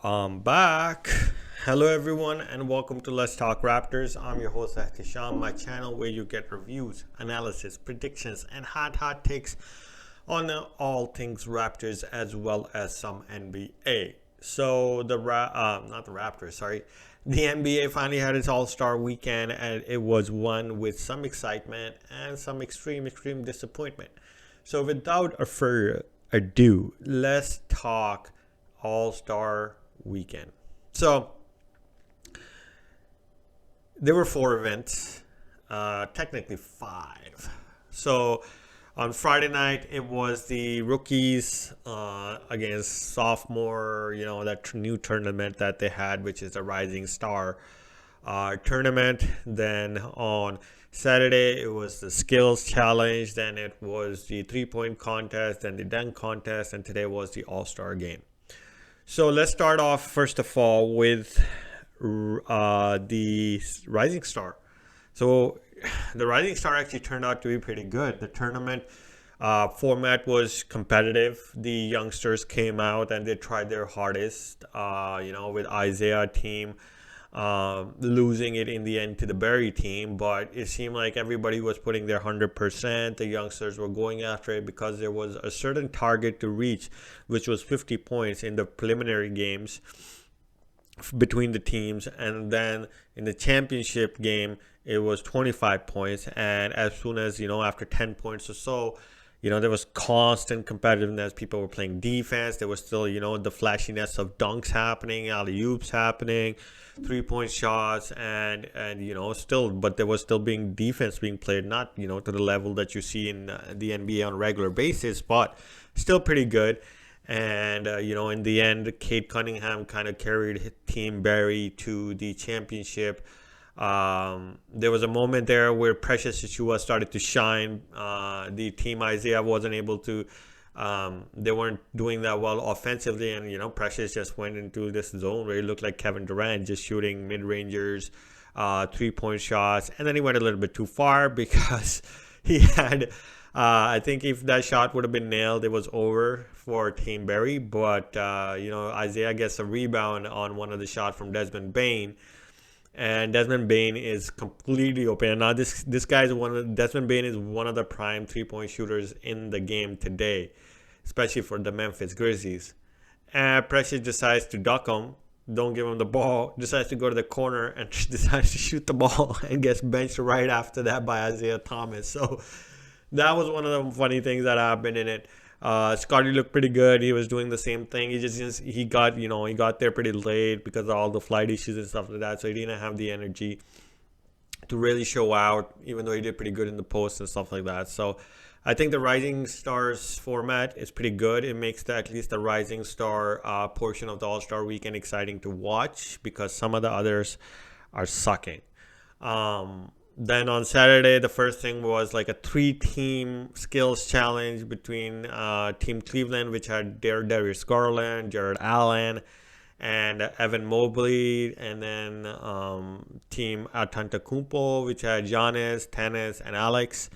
I'm back. Hello, everyone, and welcome to Let's Talk Raptors. I'm your host, Ahtisham, my channel where you get reviews, analysis, predictions, and hot takes on all things Raptors as well as some NBA. So not the Raptors, sorry. The NBA finally had its All-Star weekend, and it was one with some excitement and some extreme disappointment. So without a further ado, let's talk All-Star weekend. So there were 4 events, technically 5. So on Friday night, it was the rookies against sophomore, that new tournament that they had, which is the Rising Star tournament. Then on Saturday, it was the skills challenge. Then it was the 3-point contest, then the dunk contest, and today was the All-Star game. So let's start off, first of all, with the Rising Star. So the Rising Star actually turned out to be pretty good. The tournament format was competitive. The youngsters came out and they tried their hardest, with Isaiah team losing it in the end to the Barry team. But it seemed like everybody was putting their 100%. The youngsters were going after it because there was a certain target to reach, which was 50 points in the preliminary games between the teams, and then in the championship game it was 25 points. And as soon as after 10 points or so, there was constant competitiveness. People were playing defense. There was still the flashiness of dunks happening, alley-oops happening, 3-point shots, and still, but there was still being defense being played, not to the level that you see in the NBA on a regular basis, but still pretty good. And in the end, Cade Cunningham kind of carried Team Barry to the championship. There was a moment there where Precious Achiuwa started to shine. The team Isaiah wasn't able to. They weren't doing that well offensively, and Precious just went into this zone where he looked like Kevin Durant, just shooting mid-rangers, 3-point shots, and then he went a little bit too far because he had. I think if that shot would have been nailed, it was over for Team Barry. But Isaiah gets a rebound on one of the shots from Desmond Bane, and Desmond Bane is completely open. And now this guy is Desmond Bane is one of the prime 3-point shooters in the game today, especially for the Memphis Grizzlies. And Precious decides to duck him, don't give him the ball, decides to go to the corner and decides to shoot the ball and gets benched right after that by Isaiah Thomas. So that was one of the funny things that happened in it. Scotty looked pretty good. He was doing the same thing. He got there pretty late because of all the flight issues and stuff like that. So he didn't have the energy to really show out, even though he did pretty good in the post and stuff like that. So I think the Rising Stars format is pretty good. It makes at least the Rising Star portion of the All-Star weekend exciting to watch because some of the others are sucking. Then on Saturday, the first thing was like a 3-team skills challenge between Team Cleveland, which had Darius Garland, Jared Allen, and Evan Mobley. And then Team Antetokounmpo, which had Giannis, Tennis, and Alex.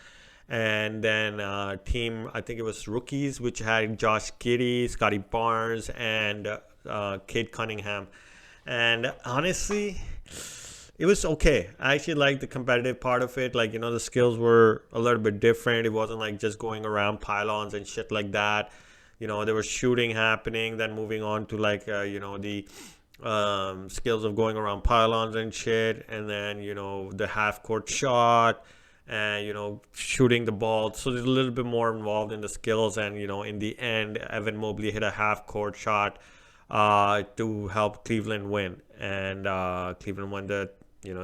And then Team, I think it was Rookies, which had Josh Giddey, Scotty Barnes, and Cade Cunningham. And honestly, it was okay. I actually liked the competitive part of it. Like, the skills were a little bit different. It wasn't like just going around pylons and shit like that. There was shooting happening, then moving on to like, the skills of going around pylons and shit. And then, the half-court shot and, shooting the ball. So there's a little bit more involved in the skills. And, in the end, Evan Mobley hit a half-court shot to help Cleveland win. And Cleveland won the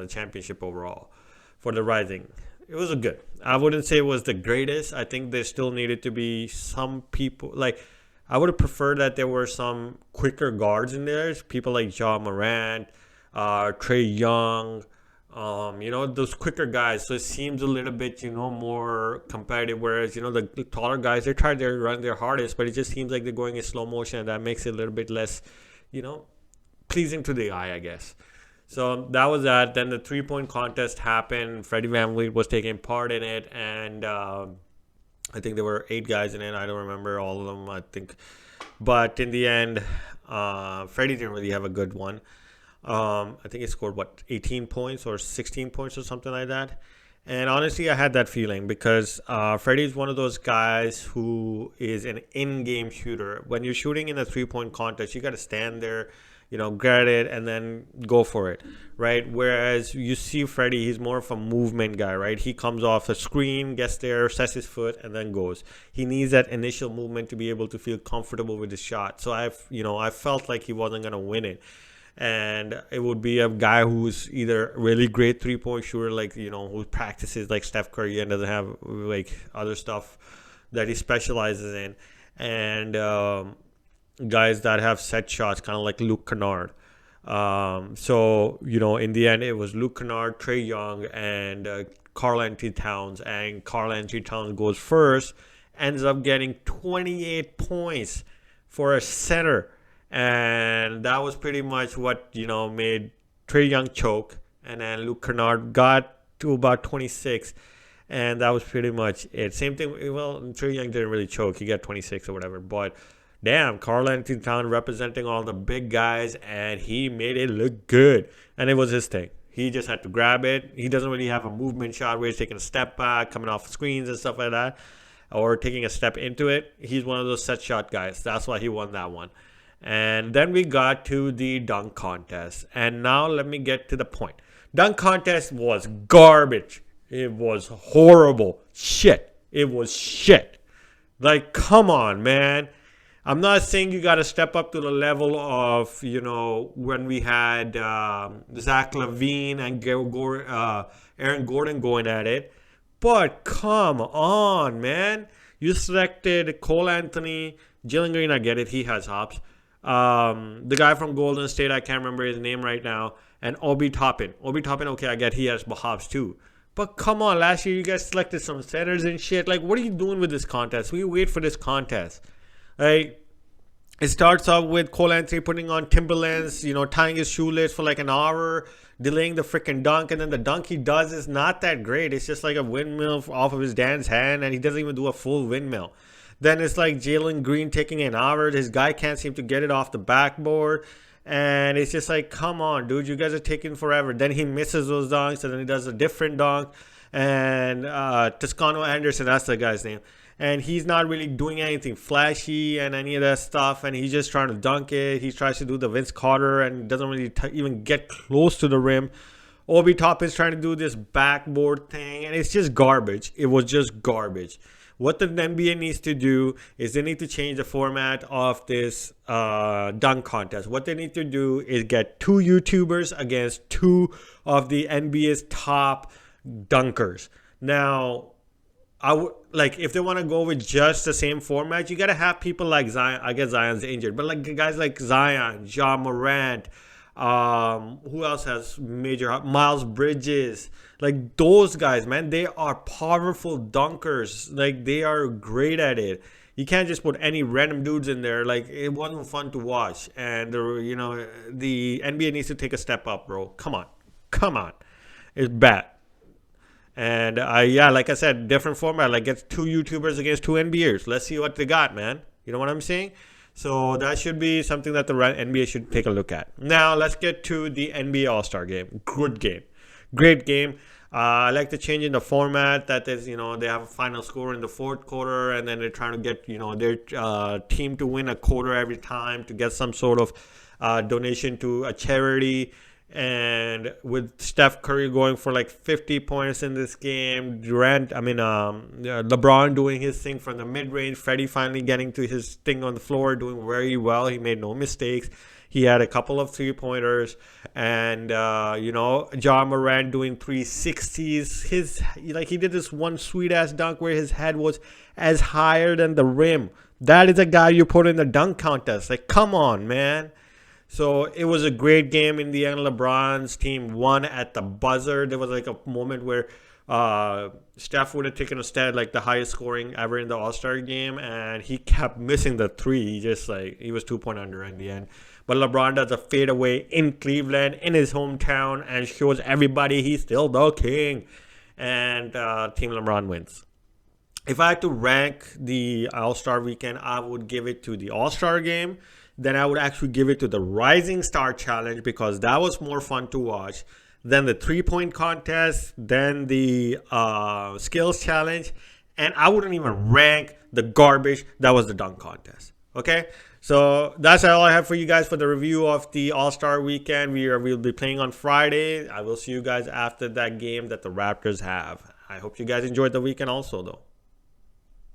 championship overall for the Rising. It was good. I wouldn't say it was the greatest. I think there still needed to be some people. Like, I would have preferred that there were some quicker guards in there. People like Ja Morant, Trey Young, those quicker guys. So it seems a little bit, more competitive. Whereas, the taller guys, they try to run their hardest, but it just seems like they're going in slow motion. And that makes it a little bit less, pleasing to the eye, I guess. So that was that. Then the 3-point contest happened. Freddie VanVleet was taking part in it. And I think there were 8 guys in it. I don't remember all of them, I think. But in the end, Freddie didn't really have a good one. I think he scored 18 points or 16 points or something like that. And honestly, I had that feeling because Freddie's one of those guys who is an in-game shooter. When you're shooting in a three-point contest, you got to stand there, grab it and then go for it, right? Whereas you see Freddie, he's more of a movement guy, right? He comes off the screen, gets there, sets his foot, and then goes. He needs that initial movement to be able to feel comfortable with his shot. So I felt like he wasn't gonna win it. And it would be a guy who's either really great three-point shooter, like who practices like Steph Curry and doesn't have like other stuff that he specializes in, and guys that have set shots, kind of like Luke Kennard. So in the end, it was Luke Kennard, Trey Young, and Karl Anthony Towns, and Karl Anthony Towns goes first, ends up getting 28 points for a center. And that was pretty much what, made Trey Young choke. And then Luke Kennard got to about 26. And that was pretty much it. Same thing. Well, Trey Young didn't really choke. He got 26 or whatever. But damn, Karl Anthony Towns representing all the big guys. And he made it look good. And it was his thing. He just had to grab it. He doesn't really have a movement shot where he's taking a step back, coming off screens and stuff like that, or taking a step into it. He's one of those set shot guys. That's why he won that one. And then we got to the dunk contest. And now let me get to the point. Dunk contest was garbage. It was horrible. Shit. It was shit. Like, come on, man. I'm not saying you got to step up to the level of, when we had Zach LaVine and Aaron Gordon going at it. But come on, man. You selected Cole Anthony, Jalen Green, I get it. He has hops. The guy from Golden State, I can't remember his name right now, and Obi Toppin. Okay, I get he has hops too. But come on, last year you guys selected some centers and shit. Like, what are you doing with this contest? We wait for this contest. Like, it starts off with Cole Anthony putting on Timberlands, tying his shoelace for like an hour, delaying the freaking dunk, and then the dunk he does is not that great. It's just like a windmill off of his dad's hand, and he doesn't even do a full windmill. Then it's like Jalen Green taking an hour. His guy can't seem to get it off the backboard. And it's just like, come on, dude. You guys are taking forever. Then he misses those dunks. And then he does a different dunk. And Toscano Anderson, that's the guy's name. And he's not really doing anything flashy and any of that stuff. And he's just trying to dunk it. He tries to do the Vince Carter and doesn't really even get close to the rim. Obi Toppin's trying to do this backboard thing. And it's just garbage. It was just garbage. What the NBA needs to do is they need to change the format of this dunk contest. What they need to do is get two YouTubers against two of the NBA's top dunkers. Now, if they want to go with just the same format, you got to have people like Zion. I guess Zion's injured, but like guys like Zion, Ja Morant, who else has major? Miles Bridges. Like those guys, man, they are powerful dunkers. Like they are great at it. You can't just put any random dudes in there. Like it wasn't fun to watch. And the NBA needs to take a step up, bro. Come on, it's bad. And like I said, different format. Like get two YouTubers against two NBAers. Let's see what they got, man. You know what I'm saying? So that should be something that the NBA should take a look at. Now let's get to the NBA All-Star game. Good game. Great game. I like the change in the format that is, they have a final score in the fourth quarter and then they're trying to get, their team to win a quarter every time to get some sort of donation to a charity. And with Steph Curry going for like 50 points in this game, LeBron doing his thing from the mid-range, Freddie finally getting to his thing on the floor, doing very well. He made no mistakes. He had a couple of three-pointers, and Ja Morant doing 360s. He did this one sweet-ass dunk where his head was as higher than the rim. That is a guy you put in the dunk contest. Like, come on, man. So it was a great game. In the end, LeBron's team won at the buzzer. There was like a moment where Steph would have taken a stat like the highest scoring ever in the All-Star game, and he kept missing the three. He was 2 point under in the end. But LeBron does a fadeaway in Cleveland, in his hometown, and shows everybody he's still the king. And Team LeBron wins. If I had to rank the All-Star weekend, I would give it to the All-Star game, then I would actually give it to the Rising Star Challenge because that was more fun to watch. Then the 3-point contest, then the skills challenge, and I wouldn't even rank the garbage that was the dunk contest. Okay, so that's all I have for you guys for the review of the All-Star Weekend. We'll be playing on Friday. I will see you guys after that game that the Raptors have. I hope you guys enjoyed the weekend also, though.